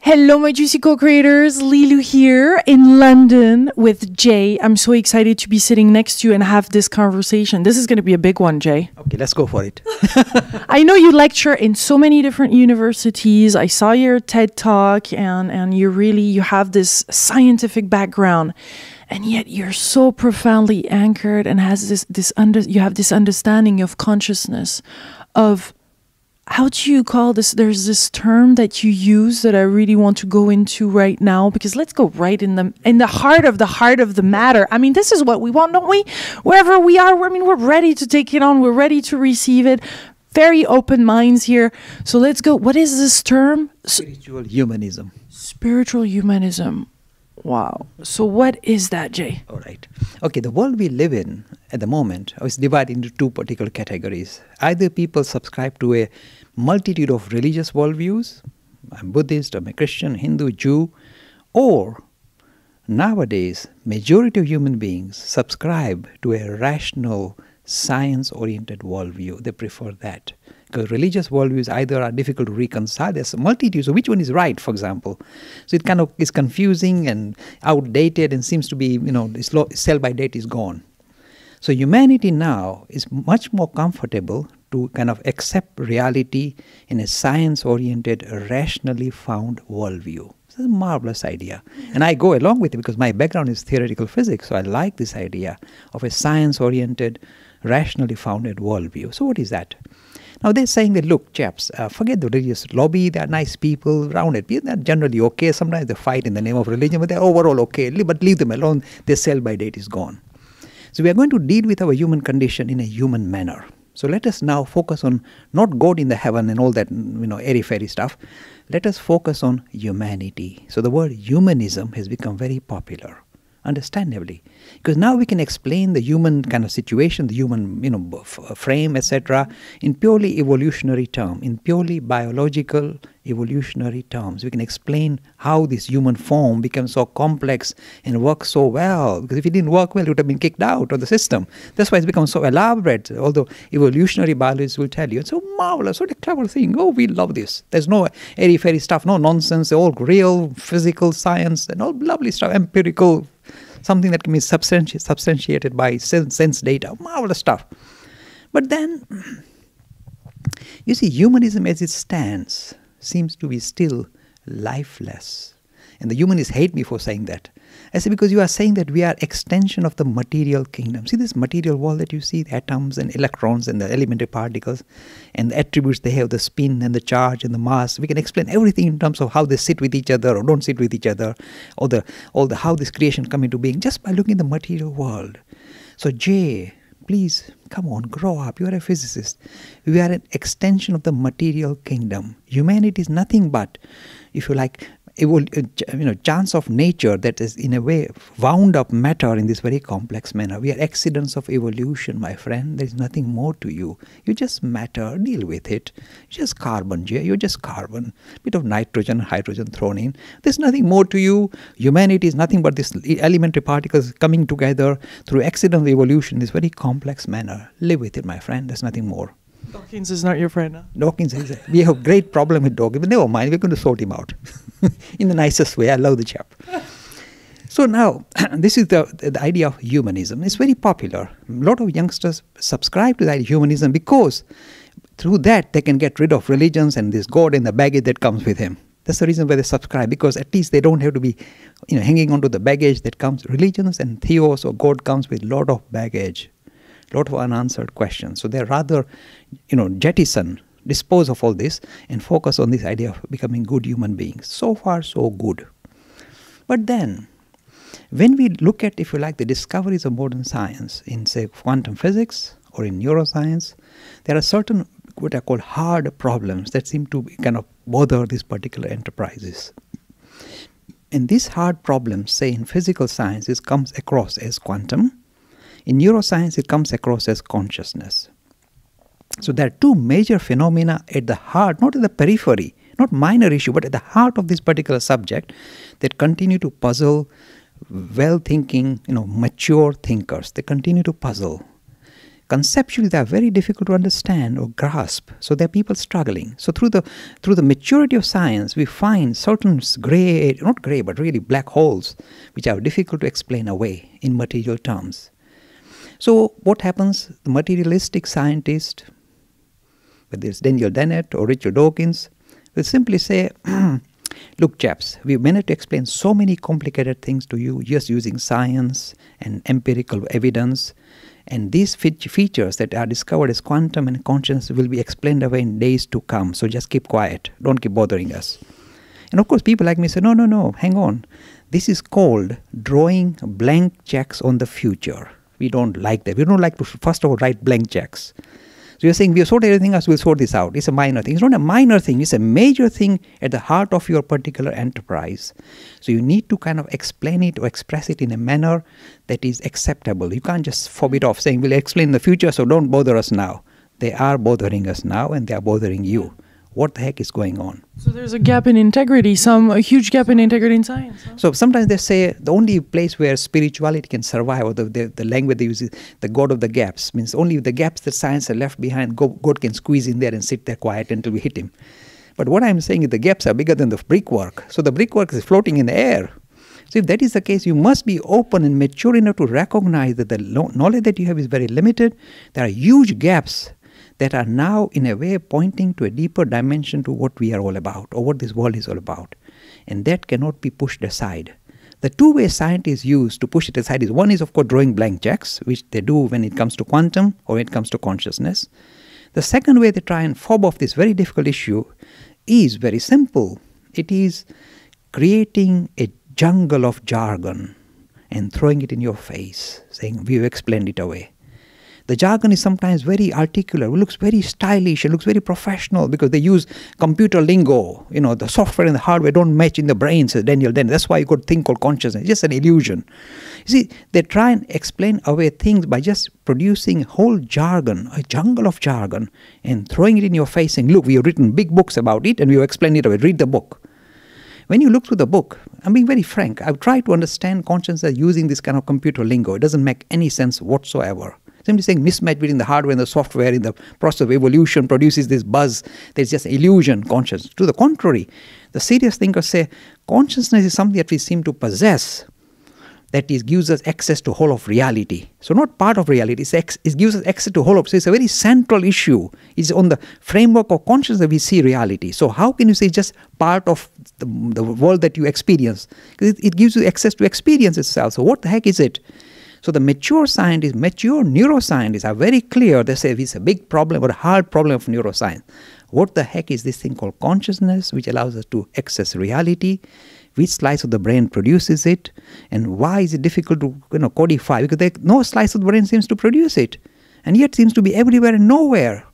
Hello, my juicy co-creators. Lilu here in London with Jay. I'm so excited to be sitting next to you and have this conversation. This is going to be a big one, Jay. Okay, let's go for it. I know you lecture in so many different universities. I saw your TED Talk and you have this scientific background. And yet you're so profoundly anchored and you have this understanding of consciousness, of how do you call this? There's this term that you use that I really want to go into right now, because let's go right in the heart of the matter. I mean, this is what we want, don't we? Wherever we are, we're ready to take it on. We're ready to receive it. Very open minds here. So let's go. What is this term? Spiritual humanism. Spiritual humanism. Wow. So what is that, Jay? All right. Okay, the world we live in at the moment is divided into two particular categories. Either people subscribe to a multitude of religious worldviews, I'm Buddhist, I'm a Christian, Hindu, Jew, or nowadays, majority of human beings subscribe to a rational, science-oriented worldview. They prefer that. Because religious worldviews either are difficult to reconcile. There's a multitude. So which one is right, for example? So it kind of is confusing and outdated and seems to be, sell-by date is gone. So humanity now is much more comfortable to kind of accept reality in a science-oriented, rationally found worldview. It's a marvelous idea. And I go along with it because my background is theoretical physics. So I like this idea of a science-oriented, rationally founded worldview. So what is that? Now they're saying that, look, chaps, forget the religious lobby. They're nice people, rounded people. They're generally okay. Sometimes they fight in the name of religion, but they're overall okay. But leave them alone. Their sell-by date is gone. So we are going to deal with our human condition in a human manner. So let us now focus on not God in the heaven and all that, airy-fairy stuff. Let us focus on humanity. So the word humanism has become very popular, understandably, because now we can explain the human kind of situation, the human frame, etc., in purely evolutionary terms, in purely biological evolutionary terms. We can explain how this human form becomes so complex and works so well, because if it didn't work well, it would have been kicked out of the system. That's why it's become so elaborate, although evolutionary biologists will tell you it's so marvelous, what a clever thing. Oh, we love this. There's no airy-fairy stuff, no nonsense, all real physical science and all lovely stuff, empirical, something that can be substantiated by sense data, marvelous stuff. But then, you see, humanism as it stands seems to be still lifeless. And the humanists hate me for saying that. I say, because you are saying that we are extension of the material kingdom. See this material world that you see, the atoms and electrons and the elementary particles and the attributes they have, the spin and the charge and the mass. We can explain everything in terms of how they sit with each other or don't sit with each other, or how this creation come into being just by looking at the material world. So Jay, please, come on, grow up. You are a physicist. We are an extension of the material kingdom. Humanity is nothing but, if you like, chance of nature that is in a way wound up matter in this very complex manner. We are accidents of evolution, my friend. There is nothing more to you. You just matter. Deal with it. You're just carbon, Jay. You're just carbon. Bit of nitrogen, hydrogen thrown in. There's nothing more to you. Humanity is nothing but this elementary particles coming together through accident of evolution in this very complex manner. Live with it, my friend. There's nothing more. Dawkins is not your friend, huh? Dawkins is we have a great problem with Dawkins, but never mind, we're going to sort him out in the nicest way. I love the chap. So now, this is the idea of humanism. It's very popular. A lot of youngsters subscribe to that humanism because through that they can get rid of religions and this God and the baggage that comes with him. That's the reason why they subscribe, because at least they don't have to be hanging on to the baggage that comes. Religions and theos or God comes with a lot of baggage. Lot of unanswered questions. So they rather, dispose of all this and focus on this idea of becoming good human beings. So far, so good. But then, when we look at, if you like, the discoveries of modern science in, say, quantum physics or in neuroscience, there are certain what are called hard problems that seem to kind of bother these particular enterprises. And these hard problems, say, in physical science, it comes across as quantum. In neuroscience, it comes across as consciousness. So there are two major phenomena at the heart, not at the periphery, not minor issue, but at the heart of this particular subject that continue to puzzle well-thinking, mature thinkers. They continue to puzzle conceptually they are very difficult to understand or grasp. So there are people struggling. So through the maturity of science, we find certain gray, not gray, but really black holes, which are difficult to explain away in material terms. So what happens? The materialistic scientist, whether it's Daniel Dennett or Richard Dawkins, will simply say, look, chaps, we managed to explain so many complicated things to you just using science and empirical evidence. And these features that are discovered as quantum and consciousness will be explained away in days to come. So just keep quiet. Don't keep bothering us. And of course, people like me say, no, hang on. This is called drawing blank checks on the future. We don't like that. We don't like to, first of all, write blank checks. So you're saying we've sorted everything else, we'll sort this out. It's a minor thing. It's not a minor thing. It's a major thing at the heart of your particular enterprise. So you need to kind of explain it or express it in a manner that is acceptable. You can't just fob it off saying, we'll explain in the future, so don't bother us now. They are bothering us now and they are bothering you. What the heck is going on? So there's a gap in integrity, a huge gap in integrity in science. Huh? So sometimes they say the only place where spirituality can survive, or the language they use is the God of the gaps, means only the gaps that science are left behind, God can squeeze in there and sit there quiet until we hit him. But what I'm saying is the gaps are bigger than the brickwork. So the brickwork is floating in the air. So if that is the case, you must be open and mature enough to recognize that the knowledge that you have is very limited. There are huge gaps that are now in a way pointing to a deeper dimension to what we are all about, or what this world is all about. And that cannot be pushed aside. The two ways scientists use to push it aside is, one is of course drawing blank checks, which they do when it comes to quantum or when it comes to consciousness. The second way they try and fob off this very difficult issue is very simple. It is creating a jungle of jargon and throwing it in your face, saying we've explained it away. The jargon is sometimes very articulate, it looks very stylish, it looks very professional because they use computer lingo. You know, the software and the hardware don't match in the brain, says Daniel Dennett. That's why you got a thing called consciousness. It's just an illusion. You see, they try and explain away things by just producing whole jargon, a jungle of jargon, and throwing it in your face saying, look, we have written big books about it and we have explained it away. Read the book. When you look through the book, I'm being very frank, I've tried to understand consciousness using this kind of computer lingo. It doesn't make any sense whatsoever. Simply saying mismatch between the hardware and the software in the process of evolution produces this buzz. There's just illusion, consciousness. To the contrary, the serious thinkers say consciousness is something that we seem to possess, that is, gives us access to whole of reality. So not part of reality, it gives us access to whole of. So it's a very central issue. It's on the framework of consciousness that we see reality. So how can you say it's just part of the world that you experience? Because it gives you access to experience itself. So what the heck is it? So the mature scientists, mature neuroscientists are very clear. They say it's a big problem or a hard problem of neuroscience. What the heck is this thing called consciousness, which allows us to access reality? Which slice of the brain produces it? And why is it difficult to codify? Because no slice of the brain seems to produce it. And yet seems to be everywhere and nowhere.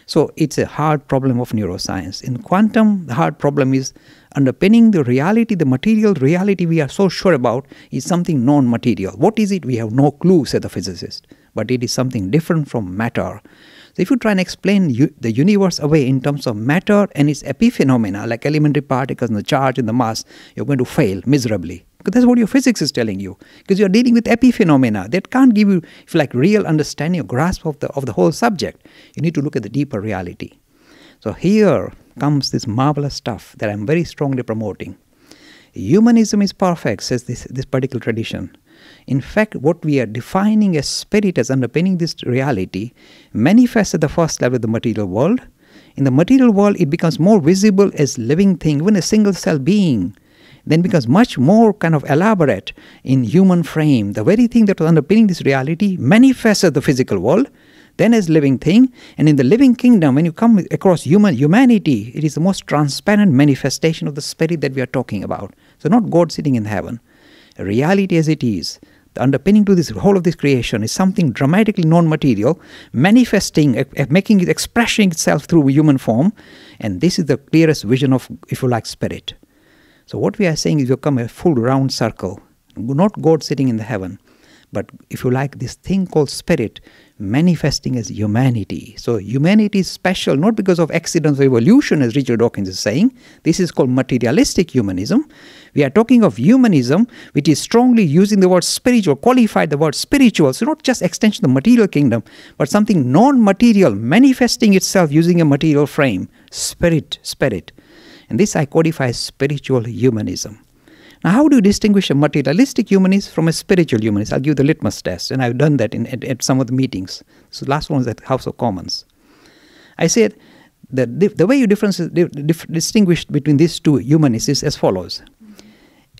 So it's a hard problem of neuroscience. In quantum, the hard problem is underpinning the reality, the material reality we are so sure about is something non-material. What is it? We have no clue, said the physicist. But it is something different from matter. So if you try and explain the universe away in terms of matter and its epiphenomena, like elementary particles and the charge and the mass, you're going to fail miserably. Because that's what your physics is telling you. Because you're dealing with epiphenomena that can't give you, if you like, real understanding or grasp of the whole subject. You need to look at the deeper reality. So here comes this marvelous stuff that I'm very strongly promoting. Humanism is perfect, says this particular tradition. In fact, what we are defining as spirit as underpinning this reality manifests at the first level of the material world. In the material world, it becomes more visible as living thing, even a single cell being. Then becomes much more kind of elaborate in human frame. The very thing that was underpinning this reality manifests as the physical world, then as living thing. And in the living kingdom, when you come across humanity, it is the most transparent manifestation of the spirit that we are talking about. So not God sitting in heaven. Reality as it is, the underpinning to this whole of this creation is something dramatically non-material, manifesting, expressing itself through human form. And this is the clearest vision of, if you like, spirit. So what we are saying is you come a full round circle, not God sitting in the heaven, but if you like, this thing called spirit manifesting as humanity. So humanity is special not because of accidents of evolution, as Richard Dawkins is saying. This is called materialistic humanism. We are talking of humanism which is strongly using the word spiritual, qualified the word spiritual. So not just extension of the material kingdom, but something non-material manifesting itself using a material frame. Spirit. And this I codify as spiritual humanism. Now, how do you distinguish a materialistic humanist from a spiritual humanist? I'll give the litmus test, and I've done that at some of the meetings. So the last one was at House of Commons. I said that the way you distinguish between these two humanists is as follows.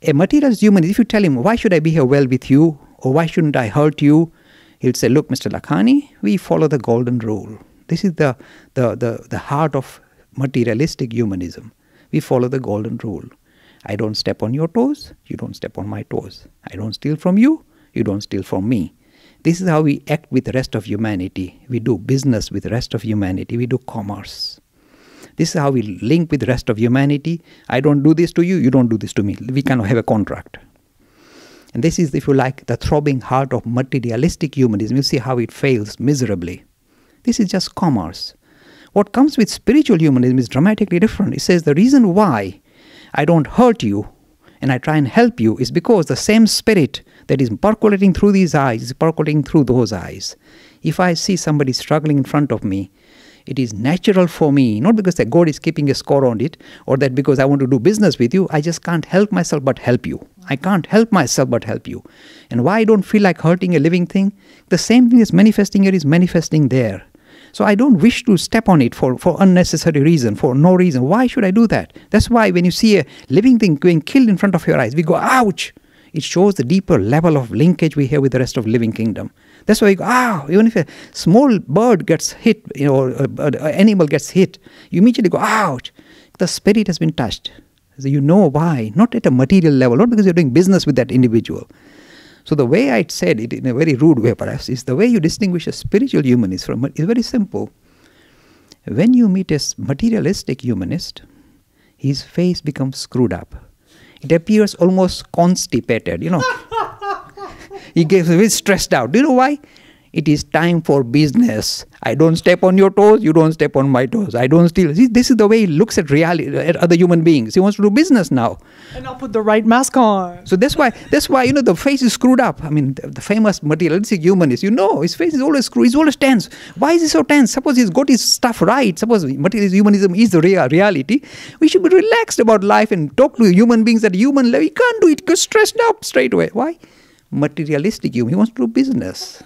A materialist humanist, if you tell him, why should I behave well with you, or why shouldn't I hurt you, he'll say, look, Mr. Lakhani, we follow the golden rule. This is the heart of materialistic humanism. We follow the golden rule. I don't step on your toes, you don't step on my toes. I don't steal from you, you don't steal from me. This is how we act with the rest of humanity. We do business with the rest of humanity. We do commerce. This is how we link with the rest of humanity. I don't do this to you, you don't do this to me. We kind of have a contract. And this is, if you like, the throbbing heart of materialistic humanism. You see how it fails miserably. This is just commerce. What comes with spiritual humanism is dramatically different. It says the reason why I don't hurt you and I try and help you is because the same spirit that is percolating through these eyes is percolating through those eyes. If I see somebody struggling in front of me, it is natural for me, not because that God is keeping a score on it, or that because I want to do business with you, I just can't help myself but help you. I can't help myself but help you. And why I don't feel like hurting a living thing? The same thing that's manifesting here is manifesting there. So I don't wish to step on it for unnecessary reason, for no reason. Why should I do that? That's why when you see a living thing being killed in front of your eyes, we go, ouch! It shows the deeper level of linkage we have with the rest of living kingdom. That's why we go, even if a small bird gets hit, or an animal gets hit, you immediately go, ouch! The spirit has been touched. So you know why. Not at a material level, not because you're doing business with that individual. So the way I said it in a very rude way perhaps is the way you distinguish a spiritual humanist from it is very simple. When you meet a materialistic humanist, his face becomes screwed up. It appears almost constipated, He gets a bit stressed out. Do you know why? It is time for business. I don't step on your toes, you don't step on my toes. I don't steal. See, this is the way he looks at reality, at other human beings. He wants to do business now. And I'll put the right mask on. So that's why the face is screwed up. I mean, the famous materialistic humanist, his face is always screwed, he's always tense. Why is he so tense? Suppose he's got his stuff right. Suppose materialist humanism is the reality. We should be relaxed about life and talk to human beings at human level. He can't do it, get stressed up straight away. Why? Materialistic human, he wants to do business.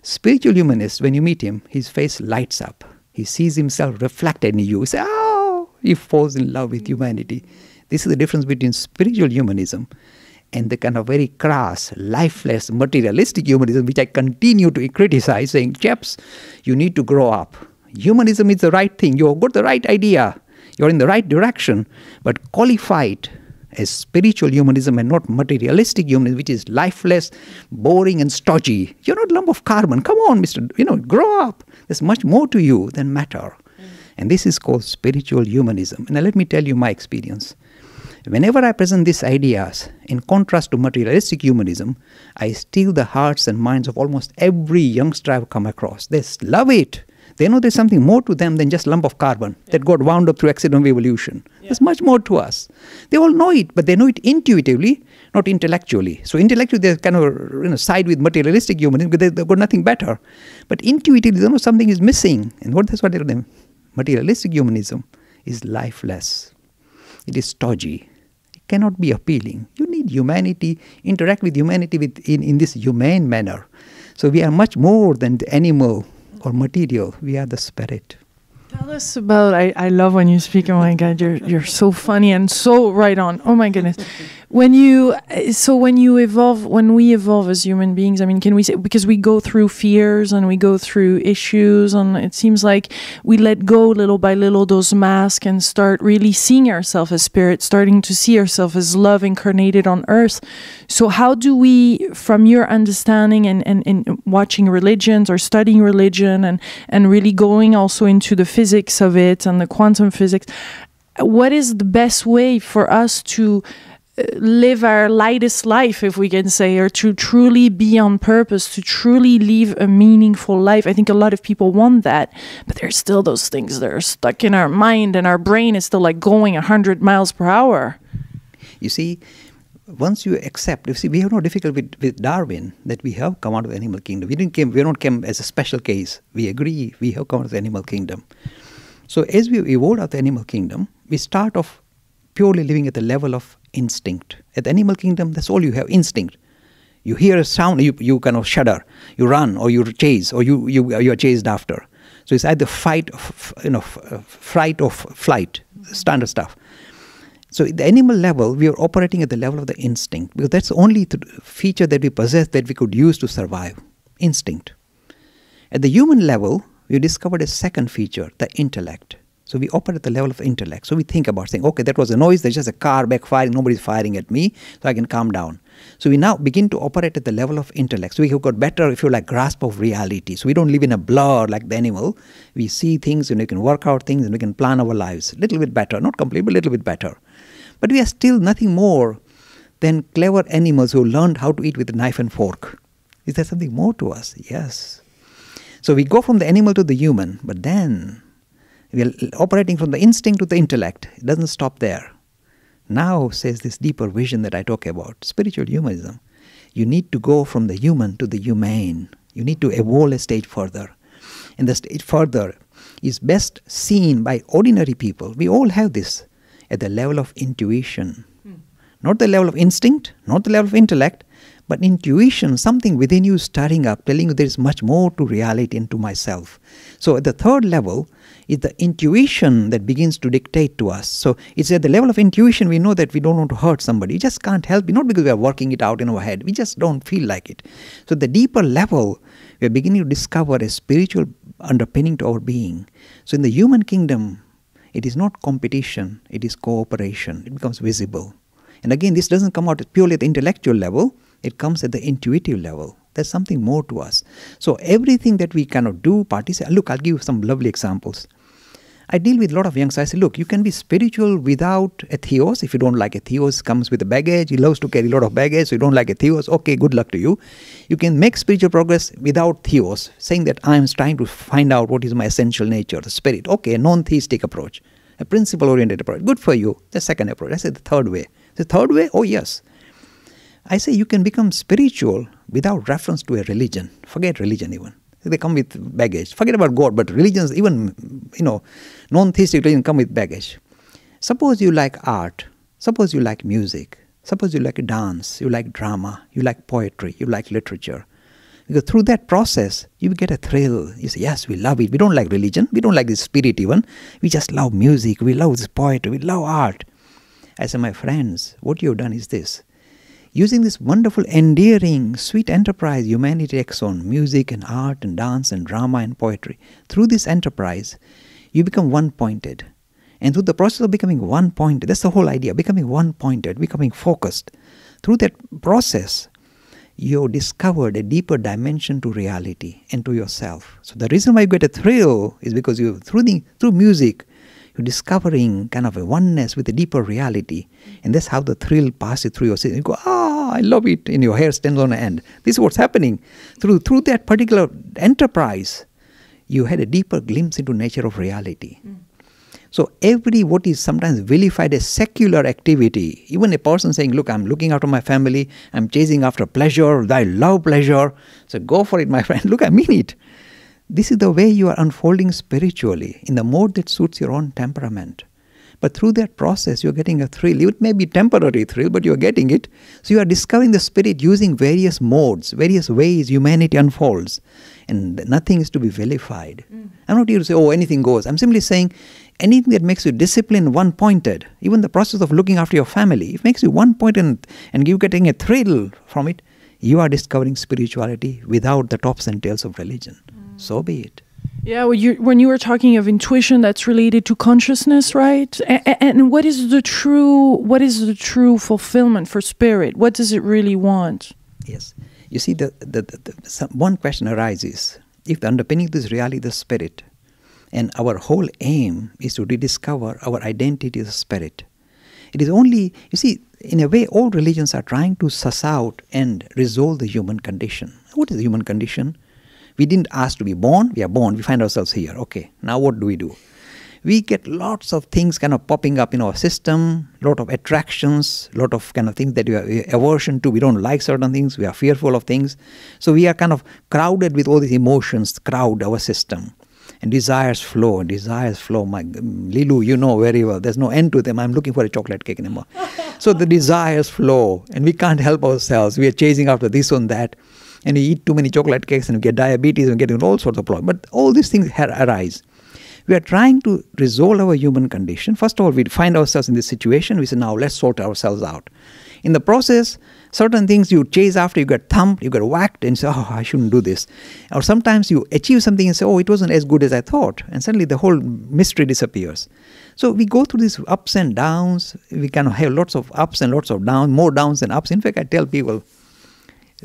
Spiritual humanist, when you meet him, his face lights up. He sees himself reflected in you. He says, he falls in love with humanity. This is the difference between spiritual humanism and the kind of very crass, lifeless, materialistic humanism, which I continue to criticize, saying, chaps, you need to grow up. Humanism is the right thing. You've got the right idea. You're in the right direction. But qualify it as spiritual humanism and not materialistic humanism, which is lifeless, boring and stodgy. You're not a lump of carbon. Come on, grow up. There's much more to you than matter. And this is called spiritual humanism. And now let me tell you my experience. Whenever I present these ideas, in contrast to materialistic humanism, I steal the hearts and minds of almost every youngster I've come across. They love it. They know there's something more to them than just lump of carbon that got wound up through accident of evolution. There's much more to us. They all know it, but they know it intuitively, not intellectually. So intellectually, they kind of side with materialistic humanism because they've got nothing better. But intuitively, they know something is missing. And that's what they're doing. Materialistic humanism is lifeless. It is stodgy. It cannot be appealing. You need humanity, interact with humanity in this humane manner. So we are much more than the animal or material. We are the spirit. Tell us about, I love when you speak, oh my God, you're so funny and so right on. Oh my goodness. When we evolve as human beings, I mean, can we say, because we go through fears and we go through issues, and it seems like we let go little by little those masks and start really seeing ourselves as spirit, starting to see ourselves as love incarnated on earth. So how do we, from your understanding and watching religions or studying religion and really going also into the physics of it and the quantum physics, what is the best way for us to live our lightest life, if we can say, or to truly be on purpose, to truly live a meaningful life. I think a lot of people want that, but there's still those things that are stuck in our mind, and our brain is still like going 100 miles per hour. You see, once you accept, you see, we have no difficulty with Darwin that we have come out of the animal kingdom. We don't come as a special case. We agree we have come out of the animal kingdom. So as we evolved out of the animal kingdom, we start off purely living at the level of instinct. At the animal kingdom, that's all you have, instinct. You hear a sound, you kind of shudder, you run, or you chase, or you are chased after. So it's either fright or flight, standard stuff. So at the animal level, we are operating at the level of the instinct, because that's the only feature that we possess that we could use to survive, instinct. At the human level, we discovered a second feature, the intellect. So we operate at the level of intellect. So we think about saying, okay, that was a noise, there's just a car backfiring, nobody's firing at me, so I can calm down. So we now begin to operate at the level of intellect. So we have got better, if you like, grasp of reality. So we don't live in a blur like the animal. We see things and we can work out things and we can plan our lives a little bit better, not completely, but a little bit better. But we are still nothing more than clever animals who learned how to eat with a knife and fork. Is there something more to us? Yes. So we go from the animal to the human, but then we are operating from the instinct to the intellect. It doesn't stop there. Now, says this deeper vision that I talk about, spiritual humanism, you need to go from the human to the humane. You need to evolve a stage further. And the stage further is best seen by ordinary people. We all have this at the level of intuition. Not the level of instinct, not the level of intellect, but intuition, something within you stirring up, telling you there is much more to reality and to myself. So at the third level is the intuition that begins to dictate to us. So it's at the level of intuition we know that we don't want to hurt somebody. We just can't help it, not because we are working it out in our head. We just don't feel like it. So the deeper level, we are beginning to discover a spiritual underpinning to our being. So in the human kingdom, it is not competition, it is cooperation. It becomes visible. And again, this doesn't come out purely at the intellectual level, it comes at the intuitive level. There's something more to us. So everything that we cannot do, participate. Look, I'll give you some lovely examples. I deal with a lot of youngsters. I say, look, you can be spiritual without a theos. If you don't like a theos, comes with a baggage. He loves to carry a lot of baggage, so you don't like a theos. Okay, good luck to you. You can make spiritual progress without theos, saying that I am trying to find out what is my essential nature, the spirit. Okay, a non-theistic approach, a principle-oriented approach. Good for you. The second approach. I said the third way. The third way? Oh, yes. I say you can become spiritual without reference to a religion. Forget religion even. They come with baggage. Forget about God, but religions, even, non-theistic religions come with baggage. Suppose you like art. Suppose you like music. Suppose you like dance. You like drama. You like poetry. You like literature. Because through that process, you get a thrill. You say, yes, we love it. We don't like religion. We don't like this spirit even. We just love music. We love this poetry. We love art. I say, my friends, what you have done is this. Using this wonderful, endearing, sweet enterprise humanity takes on, music and art and dance and drama and poetry. Through this enterprise, you become one-pointed. And through the process of becoming one-pointed, that's the whole idea, becoming one-pointed, becoming focused. Through that process, you discovered a deeper dimension to reality and to yourself. So the reason why you get a thrill is because through music, you're discovering kind of a oneness with a deeper reality. And that's how the thrill passes through your system. You go, I love it, and your hair stands on end. This is what's happening. Through that particular enterprise, you had a deeper glimpse into nature of reality. So what is sometimes vilified as secular activity, even a person saying, look, I'm looking after my family, I'm chasing after pleasure, I love pleasure, so go for it, my friend. Look, I mean it. This is the way you are unfolding spiritually, in the mode that suits your own temperament. But through that process, you're getting a thrill. It may be temporary thrill, but you're getting it. So you are discovering the spirit using various modes, various ways humanity unfolds. And nothing is to be vilified. I'm not here to say, anything goes. I'm simply saying, anything that makes you disciplined, one-pointed, even the process of looking after your family, it makes you one-pointed and you getting a thrill from it, you are discovering spirituality without the tops and tails of religion. So be it. Yeah, when you were talking of intuition, that's related to consciousness, right? And what is the true fulfillment for spirit? What does it really want? Yes. You see, one question arises. If the underpinning of this reality is the spirit, and our whole aim is to rediscover our identity as a spirit, It is only, you see, in a way, all religions are trying to suss out and resolve the human condition. What is the human condition? We didn't ask to be born. We are born. We find ourselves here. Okay, now what do? We get lots of things kind of popping up in our system, lot of attractions, lot of kind of things that we have aversion to. We don't like certain things. We are fearful of things. So we are kind of crowded with all these emotions, crowd our system. And desires flow. My Lilu, you know very well, there's no end to them. I'm looking for a chocolate cake anymore. So the desires flow, and we can't help ourselves. We are chasing after this and that. And we eat too many chocolate cakes and we get diabetes and get all sorts of problems. But all these things arise. We are trying to resolve our human condition. First of all, we find ourselves in this situation. We say, now let's sort ourselves out. In the process, certain things you chase after, you get thumped, you get whacked, and say, oh, I shouldn't do this. Or sometimes you achieve something and say, oh, it wasn't as good as I thought. And suddenly the whole mystery disappears. So we go through these ups and downs. We kind of have lots of ups and lots of downs, more downs than ups. In fact, I tell people,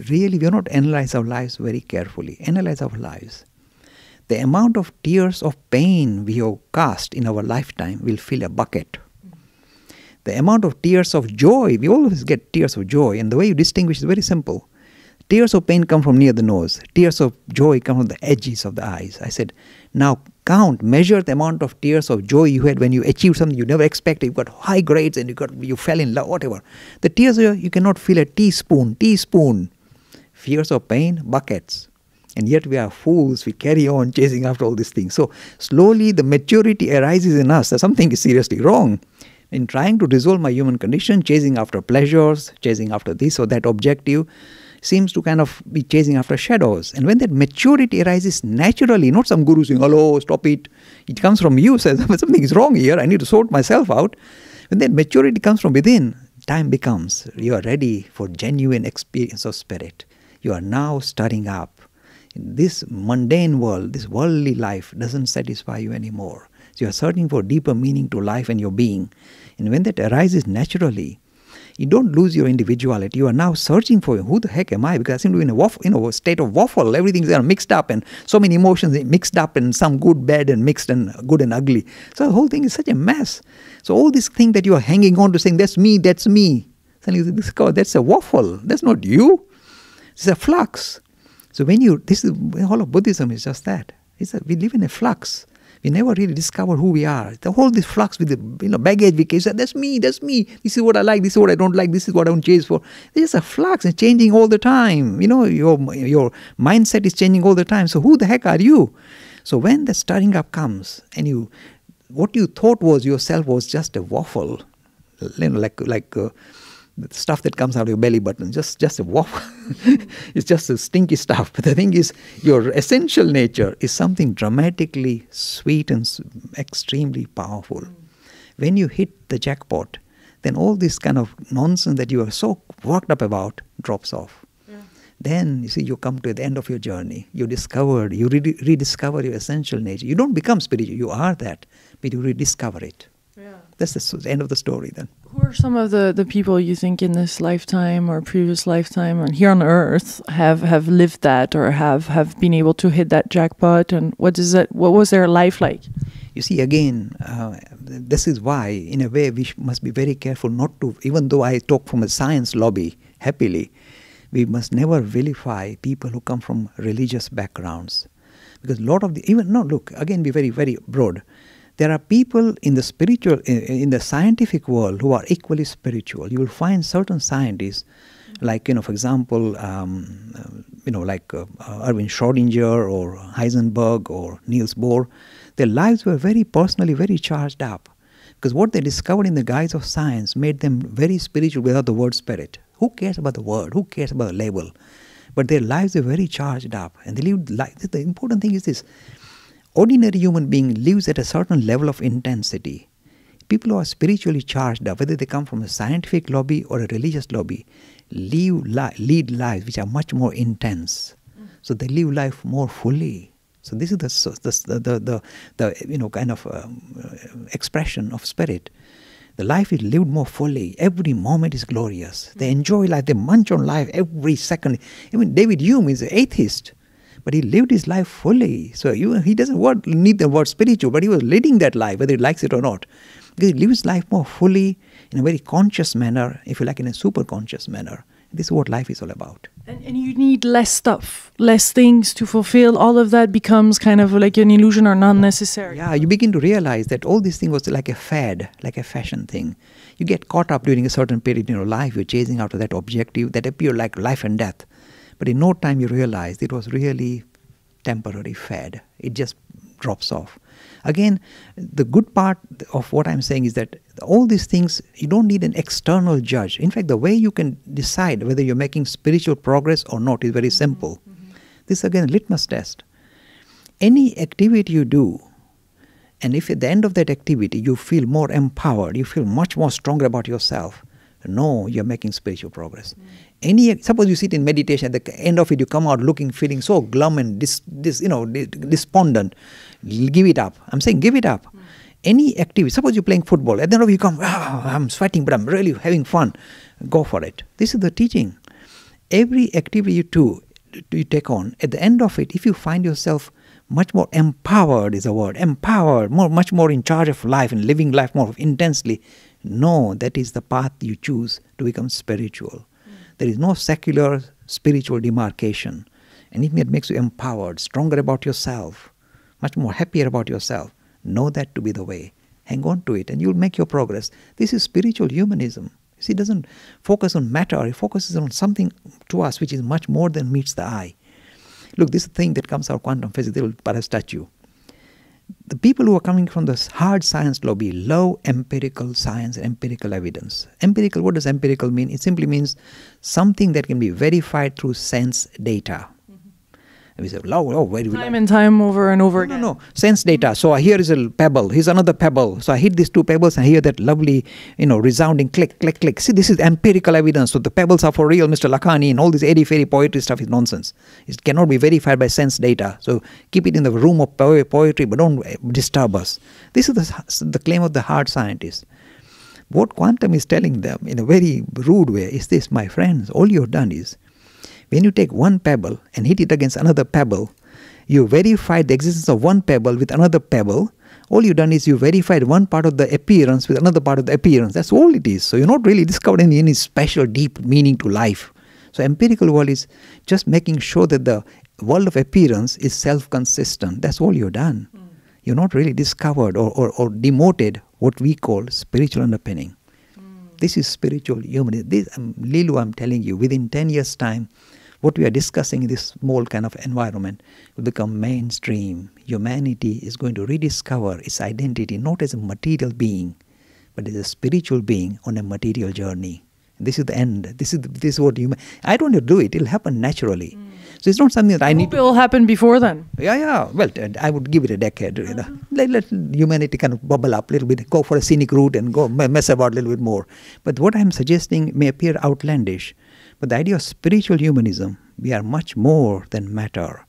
really, we have not analyzed our lives very carefully. Analyze our lives. The amount of tears of pain we have cast in our lifetime will fill a bucket. The amount of tears of joy, we always get tears of joy, and the way you distinguish is very simple. Tears of pain come from near the nose. Tears of joy come from the edges of the eyes. I said, now measure the amount of tears of joy you had when you achieved something you never expected. You got high grades and you fell in love, whatever. The tears you cannot fill a teaspoon. Fears of pain, buckets. And yet we are fools, we carry on chasing after all these things. So slowly the maturity arises in us that something is seriously wrong. In trying to resolve my human condition, chasing after pleasures, chasing after this or that objective, seems to kind of be chasing after shadows. And when that maturity arises naturally, not some guru saying, hello, stop it. It comes from you, says, something is wrong here, I need to sort myself out. When that maturity comes from within, time becomes, you are ready for genuine experience of spirit. You are now stirring up. This mundane world, this worldly life doesn't satisfy you anymore. So you are searching for deeper meaning to life and your being. And when that arises naturally, you don't lose your individuality. You are now searching for who the heck am I? Because I seem to be in a state of waffle. Everything's mixed up and so many emotions mixed up and some good, bad and mixed and good and ugly. So the whole thing is such a mess. So all this thing that you are hanging on to saying, that's me. Suddenly you discover that's a waffle. That's not you. It's a flux. So all of Buddhism is just that. We live in a flux. We never really discover who we are. The whole this flux with the baggage we carry. That's me. This is what I like. This is what I don't like. This is what I don't chase for. It's a flux. It's changing all the time. Your mindset is changing all the time. So who the heck are you? So when the stirring up comes and what you thought was yourself was just a waffle, like the stuff that comes out of your belly button, just a waffle. It's just a stinky stuff. But the thing is, your essential nature is something dramatically sweet and extremely powerful. When you hit the jackpot, then all this kind of nonsense that you are so worked up about drops off. Yeah. Then, you see, you come to the end of your journey. You rediscover your essential nature. You don't become spiritual, you are that, but you rediscover it. Yeah. That's the end of the story then. Who are some of the people you think in this lifetime or previous lifetime and here on Earth have lived that or have been able to hit that jackpot? And what was their life like? You see, again, this is why, in a way, we must be very careful not to, even though I talk from a science lobby, happily, we must never vilify people who come from religious backgrounds. Because again, be very, very broad. There are people in the spiritual, in the scientific world who are equally spiritual. You will find certain scientists, like, for example, like Erwin Schrödinger or Heisenberg or Niels Bohr. Their lives were very personally, very charged up. Because what they discovered in the guise of science made them very spiritual without the word spirit. Who cares about the word? Who cares about the label? But their lives were very charged up. And they lived like, the important thing is this. Ordinary human being lives at a certain level of intensity. People who are spiritually charged up, whether they come from a scientific lobby or a religious lobby, lead lives which are much more intense. So they live life more fully. So this is the kind of expression of spirit. The life is lived more fully. Every moment is glorious. They enjoy life. They munch on life every second. Even David Hume is an atheist. but he lived his life fully. So he doesn't need the word spiritual, but he was leading that life, whether he likes it or not. Because he lives life more fully, in a very conscious manner, if you like, in a super conscious manner. This is what life is all about. And you need less stuff, less things to fulfill. All of that becomes kind of like an illusion or non-necessary. Yeah, you begin to realize that all these things was like a fad, like a fashion thing. You get caught up during a certain period in your life. You're chasing after that objective that appear like life and death. But in no time you realize it was really temporary fad. It just drops off. Again, the good part of what I'm saying is that all these things, you don't need an external judge. In fact, the way you can decide whether you're making spiritual progress or not is very simple. This is again a litmus test. Any activity you do, and if at the end of that activity you feel more empowered, you feel much more stronger about yourself, no, you're making spiritual progress. Suppose you sit in meditation, at the end of it you come out feeling so glum and despondent. Give it up. I'm saying give it up. Any activity, suppose you're playing football, at the end of it you come, I'm sweating, but I'm really having fun. Go for it. This is the teaching. Every activity you take on, at the end of it, if you find yourself much more empowered, is a word, empowered, much more in charge of life and living life more intensely, no, that is the path you choose to become spiritual. There is no secular spiritual demarcation. Anything that makes you empowered, stronger about yourself, much more happier about yourself, know that to be the way. Hang on to it and you'll make your progress. This is spiritual humanism. You see, it doesn't focus on matter, it focuses on something to us which is much more than meets the eye. Look, this is the thing that comes out of quantum physics, they will perhaps touch you. The people who are coming from the hard science lobby love empirical science and empirical evidence. Empirical, what does empirical mean? It simply means something that can be verified through sense data. And we say, time and time over and over again. No. Sense data. So here is a pebble. Here's another pebble. So I hit these two pebbles and I hear that lovely, resounding click, click, click. See, this is empirical evidence. So the pebbles are for real, Mr. Lakhani, and all this airy-fairy poetry stuff is nonsense. It cannot be verified by sense data. So keep it in the room of poetry, but don't disturb us. This is the claim of the hard scientists. What quantum is telling them in a very rude way is this, my friends, all you've done is, when you take one pebble and hit it against another pebble, you verify the existence of one pebble with another pebble. All you've done is you verified one part of the appearance with another part of the appearance. That's all it is. So you're not really discovering any special deep meaning to life. So empirical world is just making sure that the world of appearance is self-consistent. That's all you've done. You're not really discovered or demoted what we call spiritual underpinning. This is spiritual humanism. Lilu, I'm telling you, within 10 years' time, what we are discussing in this small kind of environment will become mainstream. Humanity is going to rediscover its identity, not as a material being, but as a spiritual being on a material journey. This is the end. This is what I don't have to do it. It'll happen naturally. So it's not something that I need to... It will happen before then. Yeah. Well, I would give it a decade. Let humanity kind of bubble up a little bit, go for a scenic route and go mess about a little bit more. But what I'm suggesting may appear outlandish. But the idea of spiritual humanism, we are much more than matter.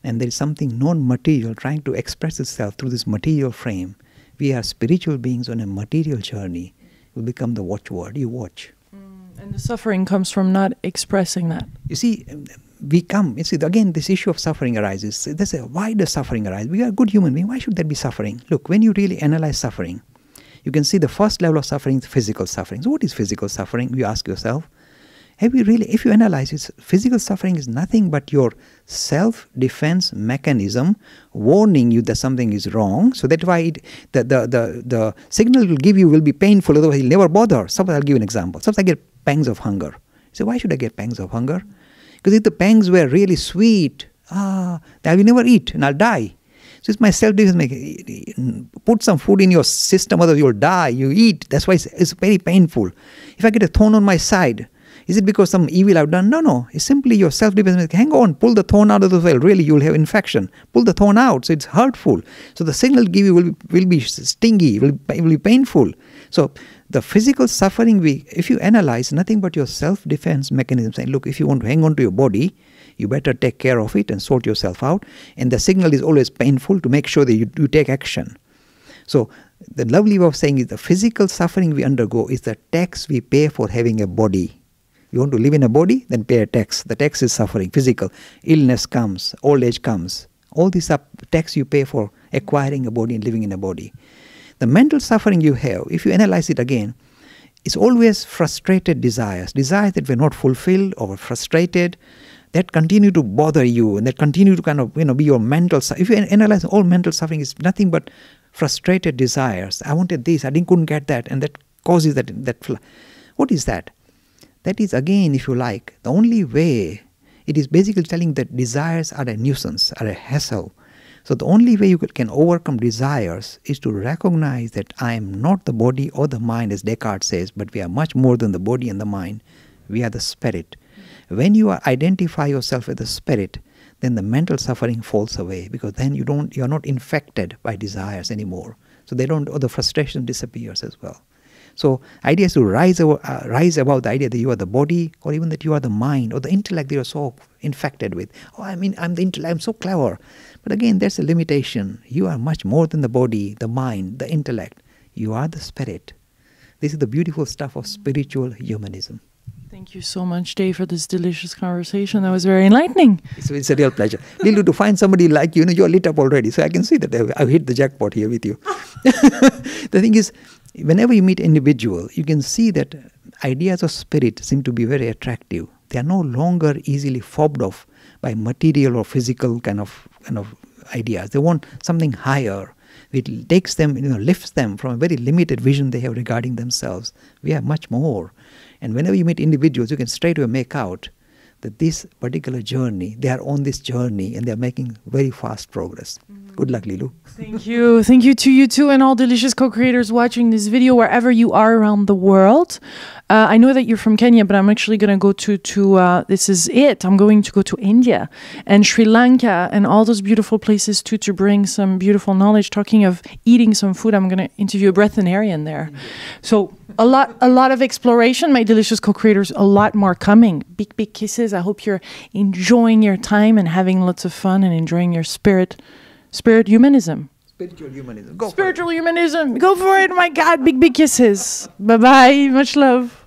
And there is something non-material trying to express itself through this material frame. We are spiritual beings on a material journey. It will become the watchword. You watch. And the suffering comes from not expressing that. You see, again, this issue of suffering arises. There's why does suffering arise? We are a good human being. Why should there be suffering? Look, when you really analyze suffering, you can see the first level of suffering is physical suffering. So what is physical suffering? You ask yourself. If you analyze it, physical suffering is nothing but your self-defense mechanism warning you that something is wrong. So that's why the signal it will give you will be painful, otherwise you'll never bother. Suppose I'll give you an example. Suppose I get pangs of hunger. So why should I get pangs of hunger? Because if the pangs were really sweet, I will never eat and I'll die. So it's my self-defense. Put some food in your system, otherwise you'll die. You eat. That's why it's very painful. If I get a thorn on my side, is it because some evil I've done? No. It's simply your self-defense. Hang on, pull the thorn out of the well. Really, you'll have infection. Pull the thorn out. So it's hurtful. So the signal give you will be stingy, will be painful. So the physical suffering, if you analyze, nothing but your self-defense mechanism saying, look, if you want to hang on to your body, you better take care of it and sort yourself out. And the signal is always painful to make sure that you take action. So the lovely way of saying is the physical suffering we undergo is the tax we pay for having a body. You want to live in a body? Then pay a tax. The tax is suffering, physical. Illness comes, old age comes. All these are tax you pay for acquiring a body and living in a body. The mental suffering you have, if you analyze it again, it's always frustrated desires that were not fulfilled or frustrated, that continue to bother you and that continue to kind of, be your mental. If you analyze all mental suffering, is nothing but frustrated desires. I wanted this, couldn't get that, and that causes that. What is that? That is, again, if you like, the only way. It is basically telling that desires are a nuisance, are a hassle. So the only way you can overcome desires is to recognize that I am not the body or the mind, as Descartes says, but we are much more than the body and the mind. We are the spirit. When you identify yourself with the spirit, then the mental suffering falls away, because then you are not infected by desires anymore. So or the frustration disappears as well. So idea is to rise above the idea that you are the body, or even that you are the mind or the intellect that you are so infected with. Oh, I'm the intellect, I'm so clever. But again, there's a limitation. You are much more than the body, the mind, the intellect. You are the spirit. This is the beautiful stuff of spiritual humanism. Thank you so much, Jay, for this delicious conversation. That was very enlightening. It's a real pleasure. Lilu, to find somebody like you, you're lit up already, so I can see that I've hit the jackpot here with you. The thing is, whenever you meet an individual, you can see that ideas of spirit seem to be very attractive. They are no longer easily fobbed off by material or physical kind of ideas. They want something higher. It takes them, lifts them from a very limited vision they have regarding themselves. We have much more. And whenever you meet individuals, you can straight away make out that this particular journey, they are on this journey and they are making very fast progress. Good luck, Lilu. Thank you. Thank you to you too, and all delicious co-creators watching this video wherever you are around the world. I know that you're from Kenya, but I'm actually going to go to this is it. I'm going to go to India and Sri Lanka and all those beautiful places too, to bring some beautiful knowledge. Talking of eating some food, I'm going to interview a breatharian there. So a lot of exploration, my delicious co-creators, a lot more coming. Big, big kisses. I hope you're enjoying your time and having lots of fun and enjoying your spirit humanism. Spiritual humanism. Spiritual humanism. Go for it. My God. Big, big kisses. Bye-bye. Much love.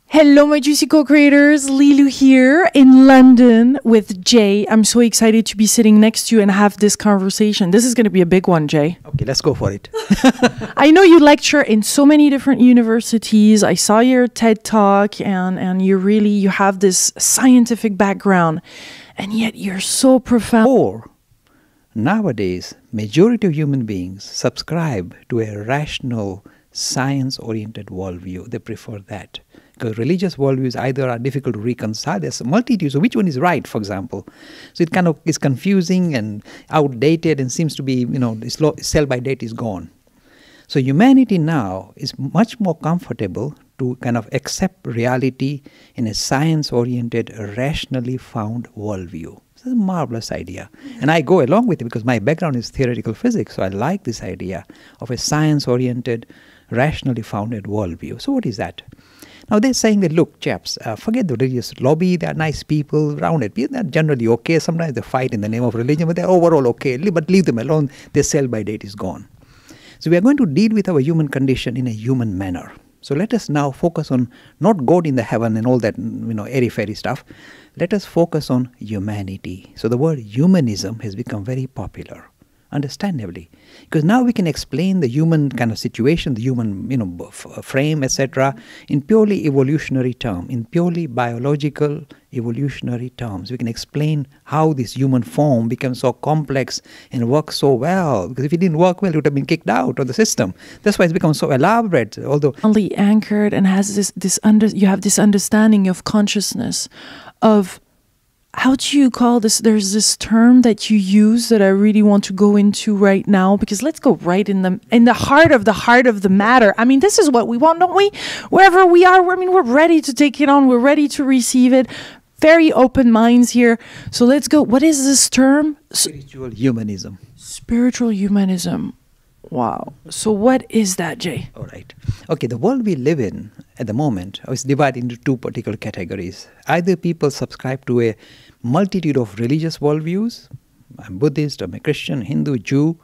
Hello, my juicy co-creators. Lilu here in London with Jay. I'm so excited to be sitting next to you and have this conversation. This is going to be a big one, Jay. Okay, let's go for it. I know you lecture in so many different universities. I saw your TED talk, and you have this scientific background. and yet you're so profound. Or nowadays, majority of human beings subscribe to a rational, science-oriented worldview. They prefer that. Because religious worldviews either are difficult to reconcile. There's a multitude. So which one is right, for example? So it kind of is confusing and outdated and seems to be, sell by date is gone. So humanity now is much more comfortable to kind of accept reality in a science-oriented, rationally found worldview. It's a marvelous idea. And I go along with it because my background is theoretical physics. So I like this idea of a science-oriented, rationally founded worldview. So what is that? Now they're saying that, look, chaps, forget the religious lobby. They're nice people around it. They're generally okay. Sometimes they fight in the name of religion, but they're overall okay. But leave them alone. Their sell-by date is gone. So we are going to deal with our human condition in a human manner. So let us now focus on not God in the heaven and all that, airy-fairy stuff. Let us focus on humanity. So the word humanism has become very popular, understandably, because now we can explain the human kind of situation, the human, frame, etc., in purely evolutionary terms, in purely biological evolutionary terms. We can explain how this human form becomes so complex and works so well. Because if it didn't work well, it would have been kicked out of the system. That's why it's become so elaborate. Although only anchored and has you have this understanding of consciousness, of how do you call this? There's this term that you use that I really want to go into right now, because let's go right in the heart of the matter. I mean, this is what we want, don't we? Wherever we are, we're ready to take it on. We're ready to receive it. Very open minds here. So let's go. What is this term? Spiritual humanism. Spiritual humanism. Wow. So what is that, Jay? All right. Okay, the world we live in at the moment is divided into two particular categories. Either people subscribe to a multitude of religious worldviews. I'm Buddhist, I'm a Christian, Hindu, Jew.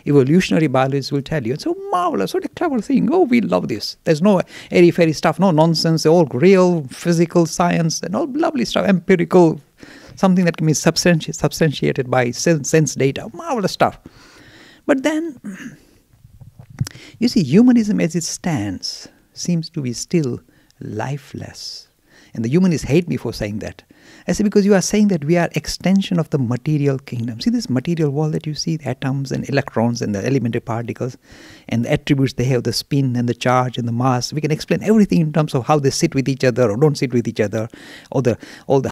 Evolutionary biologists will tell you, it's so marvelous, what a clever thing. Oh, we love this. There's no airy-fairy stuff, no nonsense, all real physical science and all lovely stuff, empirical, something that can be substantiated by sense data, marvelous stuff. But then, you see, humanism as it stands seems to be still lifeless. And the humanists hate me for saying that. I say, because you are saying that we are extension of the material kingdom. See this material world that you see, the atoms and electrons and the elementary particles and the attributes they have, the spin and the charge and the mass. We can explain everything in terms of how they sit with each other or don't sit with each other, or all the